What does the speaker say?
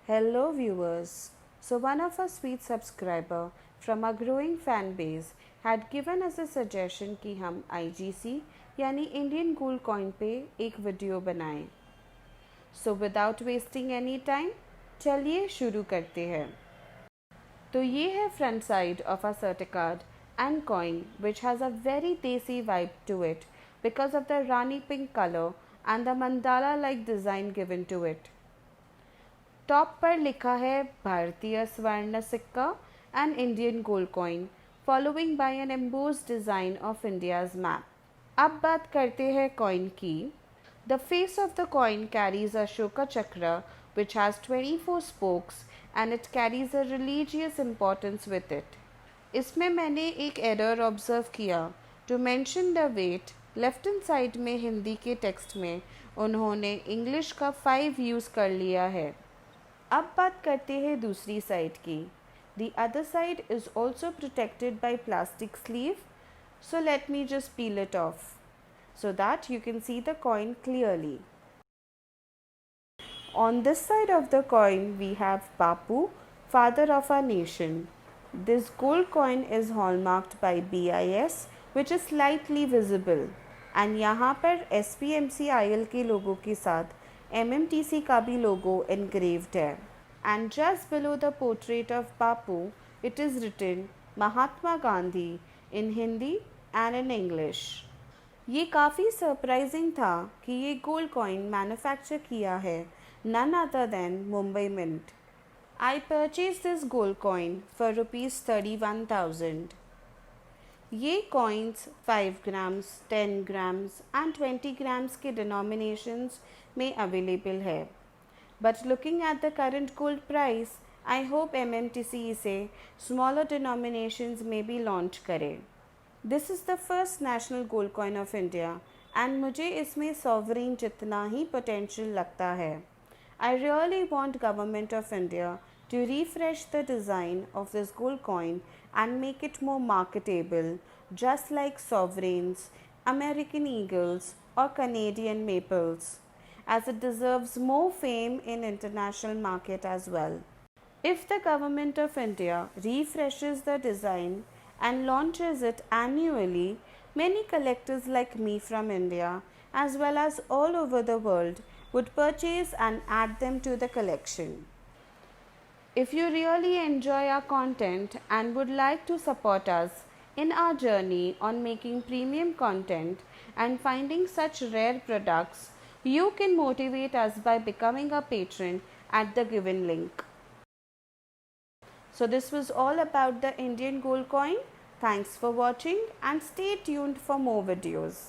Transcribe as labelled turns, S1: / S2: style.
S1: Hello viewers. So one of our sweet subscriber from our growing fan base had given us a suggestion कि हम IGC यानी Indian gold coin पे एक video बनाएं. So without wasting any time, चलिए शुरू करते हैं. तो ये है front side of our certificate and coin which has a very desi vibe to it because of the Rani pink color and the mandala like design given to it. Top पर लिखा है भारतीय स्वर्ण सिक्का and Indian gold coin following by an embossed design of India's map. अब बात करते हैं कॉइन की. The face of the coin carries Ashoka chakra which has 24 spokes and it carries a religious importance with it. इसमें मैंने एक एरर ऑब्जर्व किया. To mention the weight, left hand side में हिंदी के टेक्स्ट में उन्होंने इंग्लिश का 5 यूज़ कर लिया है. अब बात करते हैं दूसरी साइड की. The other side is also protected by plastic sleeve. So let me just peel it off so that you can see the coin clearly. On this side of the coin we have Bapu, father of our nation. This gold coin is hallmarked by BIS which is slightly visible. And यहाँ पर SPMCIL के लोगों के साथ MMTC का भी लोगो engraved है. And just below the portrait of Bapu, it is written Mahatma Gandhi in Hindi and in English. ये काफ़ी सरप्राइजिंग था कि ये गोल्ड कॉइन मैन्युफैक्चर किया है none other than Mumbai Mint. I purchased this gold coin for ₹31,000. ये coins 5 grams, 10 grams and 20 grams के denominations में अवेलेबल है. But looking at the current gold price, I hope MMTC इसे smaller denominations में भी launch करे. This is the first national gold coin of India and मुझे इसमें sovereign जितना ही potential लगता है. I really want Government of India to refresh the design of this gold coin and make it more marketable, just like sovereigns, American eagles or Canadian maples, as it deserves more fame in international market as well. If the Government of India refreshes the design and launches it annually, many collectors like me from India as well as all over the world would purchase and add them to the collection. If you really enjoy our content and would like to support us in our journey on making premium content and finding such rare products, you can motivate us by becoming a patron at the given link. So this was all about the Indian gold coin. Thanks for watching and stay tuned for more videos.